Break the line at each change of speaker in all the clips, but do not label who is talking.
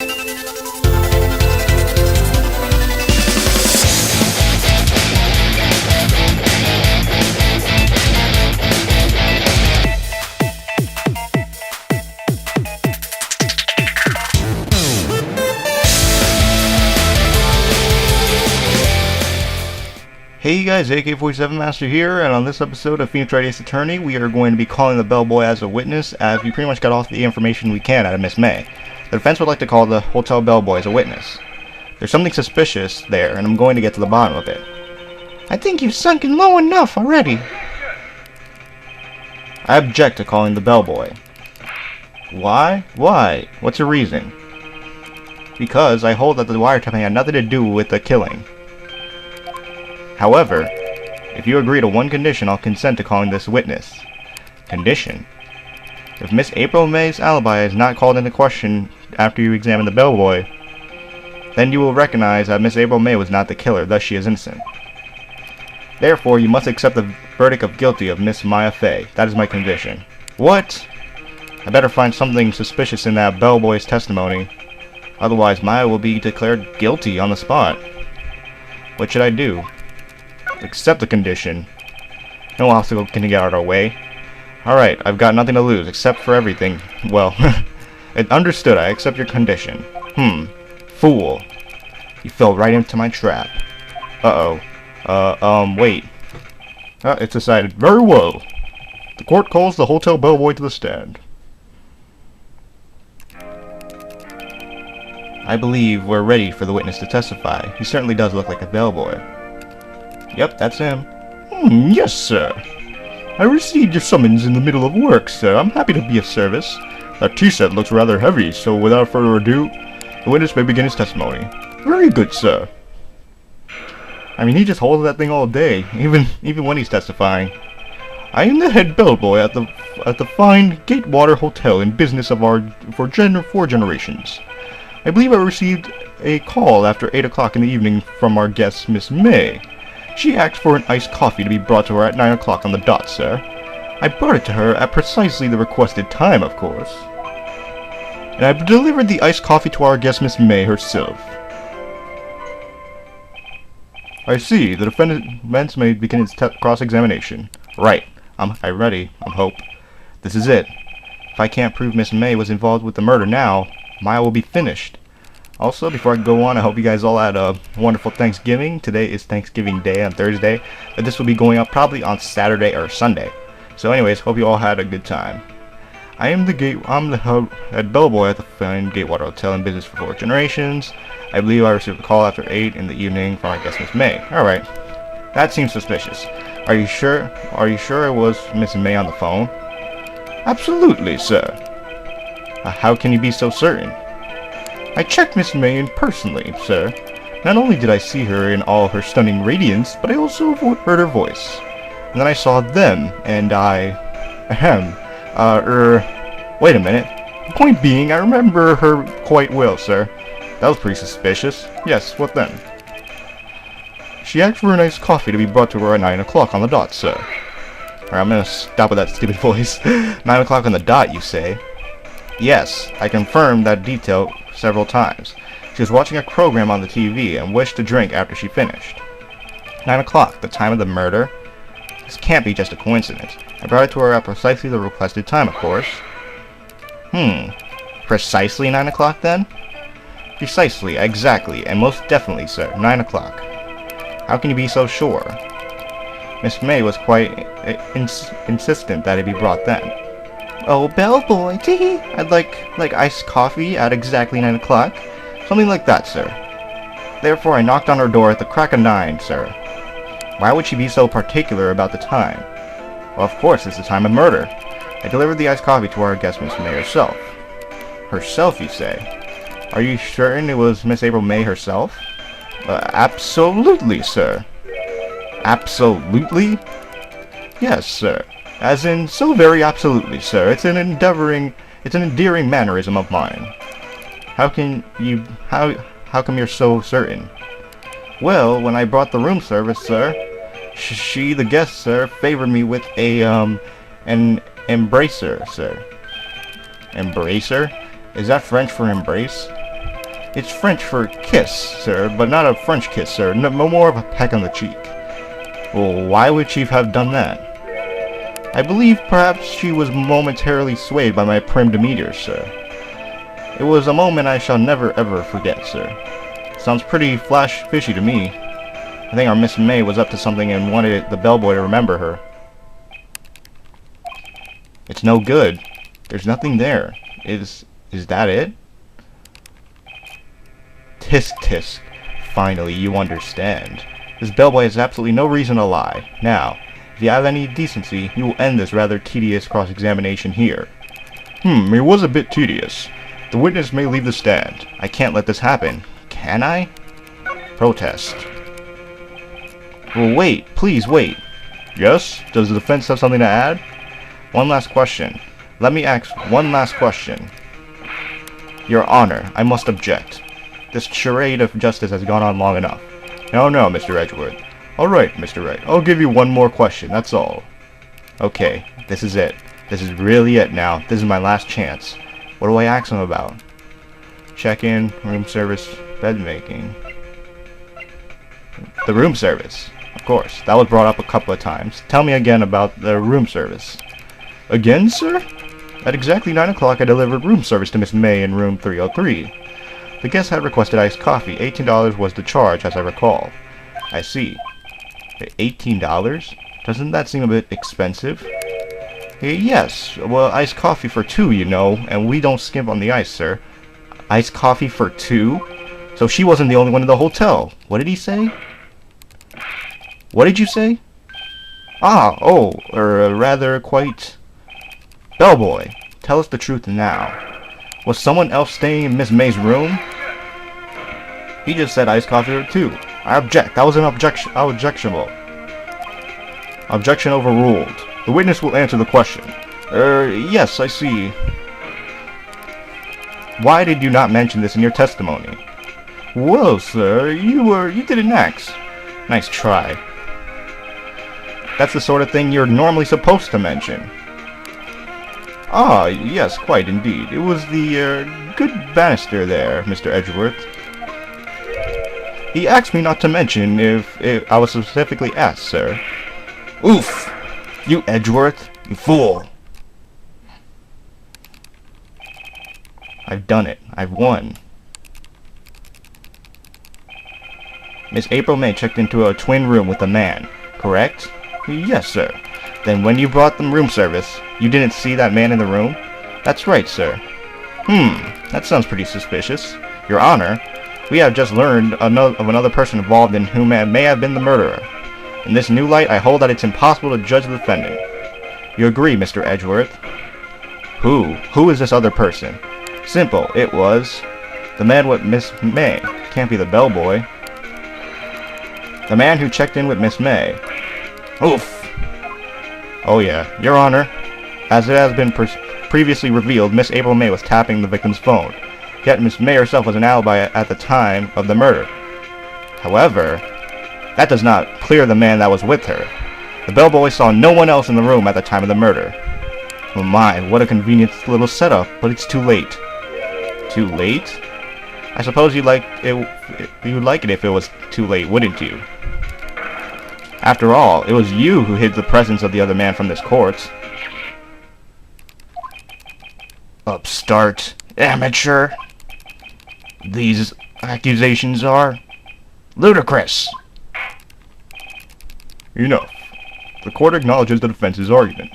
Hey guys, AK-47 Master here, and on this episode of Phoenix Wright Ace Attorney, we are going to be calling the bellboy as a witness, as we pretty much got all the information we can out of Miss May. The defense would like to call the hotel bellboy as a witness. There's something suspicious there, and I'm going to get to the bottom of it. I think you've sunken low enough already. I object to calling the bellboy. Why? Why? What's your reason? Because I hold that the wiretapping had nothing to do with the killing. However, if you agree to one condition, I'll consent to calling this witness. Condition: if Miss April May's alibi is not called into question after you examine the bellboy, then you will recognize that Miss April May was not the killer, thus she is innocent. Therefore, you must accept the verdict of guilty of Miss Maya Fey. That is my condition. What? I better find something suspicious in that bellboy's testimony. Otherwise, Maya will be declared guilty on the spot. What should I do? Accept the condition. No obstacle can get out of our way. Alright, I've got nothing to lose, except for everything. Well, understood, I accept your condition. Fool. You fell right into my trap. Wait. It's decided. Very well. The court calls the hotel bellboy to the stand. I believe we're ready for the witness to testify. He certainly does look like a bellboy. Yep, that's him.
Yes, sir. I received your summons in the middle of work, sir. I'm happy to be of service. That tea set looks rather heavy, so without further ado, the witness may begin his testimony. Very good, sir.
I mean, he just holds that thing all day, even when he's testifying.
I am the head bellboy at the fine Gatewater Hotel in business of four generations. I believe I received a call after 8 o'clock in the evening from our guest, Miss May. She asked for an iced coffee to be brought to her at 9 o'clock on the dot, sir. I brought it to her at precisely the requested time, of course. And I delivered the iced coffee to our guest, Miss May herself.
I see. The defense may begin its cross-examination. Right. I'm ready, I hope. This is it. If I can't prove Miss May was involved with the murder now, Maya will be finished. Also, before I go on, I hope you guys all had a wonderful Thanksgiving. Today is Thanksgiving Day on Thursday, but this will be going up probably on Saturday or Sunday. So anyways, hope you all had a good time. I'm the head bellboy at the fine Gatewater Hotel in business for 4 generations. I believe I received a call after 8 in the evening from my guest, Miss May. Alright. That seems suspicious. Are you sure it was Miss May on the phone?
Absolutely, sir.
How can you be so certain?
I checked Miss May in personally, sir. Not only did I see her in all her stunning radiance, but I also heard her voice. And then I saw them, and
wait a minute.
The point being, I remember her quite well, sir.
That was pretty suspicious. Yes, what then?
She asked for a nice coffee to be brought to her at 9 o'clock on the dot, sir.
Alright, I'm gonna stop with that stupid voice. 9 o'clock on the dot, you say? Yes, I confirmed that detail several times. She was watching a program on the TV and wished to drink after she finished. 9 o'clock, the time of the murder? This can't be just a coincidence. I brought it to her at precisely the requested time, of course. Precisely 9 o'clock then? Precisely, exactly, and most definitely, sir, 9 o'clock. How can you be so sure? Miss May was quite insistent that it be brought then. Oh, bellboy, tee! I'd like iced coffee at exactly 9 o'clock. Something like that, sir. Therefore, I knocked on her door at the crack of 9, sir. Why would she be so particular about the time? Well, of course, it's the time of murder. I delivered the iced coffee to our guest, Miss May herself. Herself, you say? Are you certain it was Miss April May herself?
Absolutely, sir.
Absolutely?
Yes, sir. As in, so very absolutely, sir. It's an endearing mannerism of mine.
How come you're so certain? Well, when I brought the room service, sir, she, the guest, sir, favored me with an embracer, sir. Embracer? Is that French for embrace?
It's French for kiss, sir, but not a French kiss, sir. No more of a peck on the cheek. Well, why would she have done that? I believe perhaps she was momentarily swayed by my prim demeanor, sir. It was a moment I shall never ever forget, sir. Sounds pretty fishy to me. I think our Miss May was up to something and wanted the bellboy to remember her. It's no good. There's nothing there. Is that it? Tisk tisk. Finally, you understand. This bellboy has absolutely no reason to lie. Now, if you have any decency, you will end this rather tedious cross-examination here. It was a bit tedious. The witness may leave the stand. I can't let this happen. Can I? Protest. Well, wait. Please wait. Yes? Does the defense have something to add? One last question. Let me ask one last question. Your Honor, I must object. This charade of justice has gone on long enough. No, Mr. Edgeworth. Alright, Mr. Wright. I'll give you one more question, that's all. Okay, this is it. This is really it now. This is my last chance. What do I ask him about? Check-in, room service, bed making. The room service. Of course, that was brought up a couple of times. Tell me again about the room service. Again, sir? At exactly 9 o'clock I delivered room service to Miss May in room 303. The guest had requested iced coffee. $18 was the charge, as I recall. I see. $18? Doesn't that seem a bit expensive? Yes, well, iced coffee for two, you know, and we don't skimp on the ice, sir. Iced coffee for two? So she wasn't the only one in the hotel. What did he say? What did you say? Rather quite... Bellboy, tell us the truth now. Was someone else staying in Miss May's room? He just said iced coffee for two. I object. That was an objectionable. Objection overruled. The witness will answer the question. Yes, I see. Why did you not mention this in your testimony? Well, sir, you did an X. Nice try. That's the sort of thing you're normally supposed to mention. Yes, quite indeed. It was the, good banister there, Mr. Edgeworth. He asked me not to mention if I was specifically asked, sir. Oof! You Edgeworth, you fool! I've done it. I've won. Miss April May checked into a twin room with a man, correct? Yes, sir. Then when you brought them room service, you didn't see that man in the room? That's right, sir. That sounds pretty suspicious. Your Honor, we have just learned of another person involved in whom may have been the murderer. In this new light, I hold that it's impossible to judge the defendant. You agree, Mr. Edgeworth? Who? Who is this other person? Simple, it was... the man with Miss May. Can't be the bellboy. The man who checked in with Miss May. Oof! Oh yeah, Your Honor. As it has been previously revealed, Miss April May was tapping the victim's phone. Yet Miss May herself was an alibi at the time of the murder. However, that does not clear the man that was with her. The bellboy saw no one else in the room at the time of the murder. Oh my, what a convenient little setup, but it's too late. Too late? I suppose you'd like it if it was too late, wouldn't you? After all, it was you who hid the presence of the other man from this court. Upstart. Amateur. These accusations are ludicrous. Enough. The court acknowledges the defense's argument.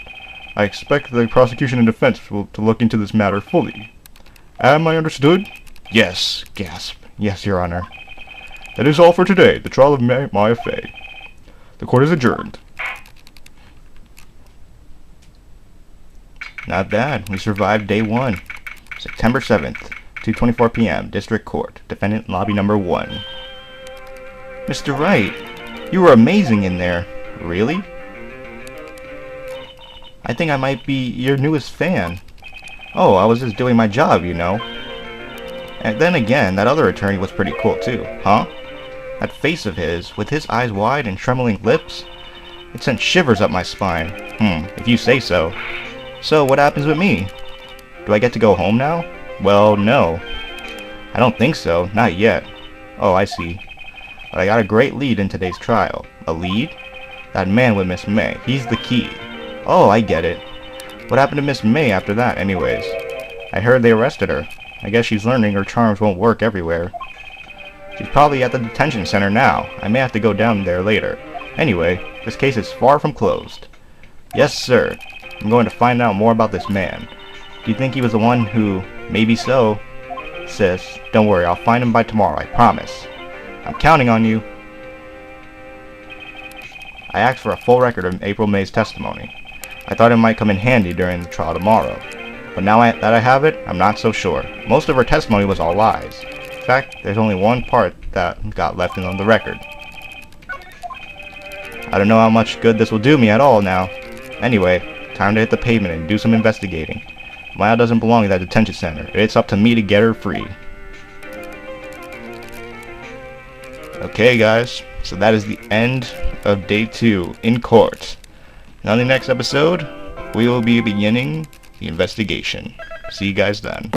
I expect the prosecution and defense to look into this matter fully. Am I understood? Yes. Gasp. Yes, Your Honor. That is all for today. The trial of Maya Fey. The court is adjourned. Not bad. We survived day 1. September 7th, 2:24 p.m. District Court. Defendant lobby number 1. Mr. Wright, you were amazing in there. Really? I think I might be your newest fan. Oh, I was just doing my job, you know. And then again, that other attorney was pretty cool too, huh? That face of his, with his eyes wide and trembling lips, it sent shivers up my spine. If you say so. So, what happens with me? Do I get to go home now? Well, no.
I don't think so. Not yet. Oh, I see. But I got a great lead in today's trial. A lead? That man with Miss May. He's the key. Oh, I get it. What happened to Miss May after that, anyways? I heard they arrested her. I guess she's learning her charms won't work everywhere. She's probably at the detention center now. I may have to go down there later. Anyway, this case is far from closed. Yes, sir. I'm going to find out more about this man. Do you think he was the one who... Maybe so. Sis, don't worry. I'll find him by tomorrow. I promise. I'm counting on you. I asked for a full record of April May's testimony. I thought it might come in handy during the trial tomorrow. But now that I have it, I'm not so sure. Most of her testimony was all lies. In fact, there's only one part that got left in on the record. I don't know how much good this will do me at all now. Anyway, time to hit the pavement and do some investigating. Maya doesn't belong in that detention center. It's up to me to get her free. Okay, guys. So that is the end of day 2 in court. Now in the next episode, we will be beginning the investigation. See you guys then.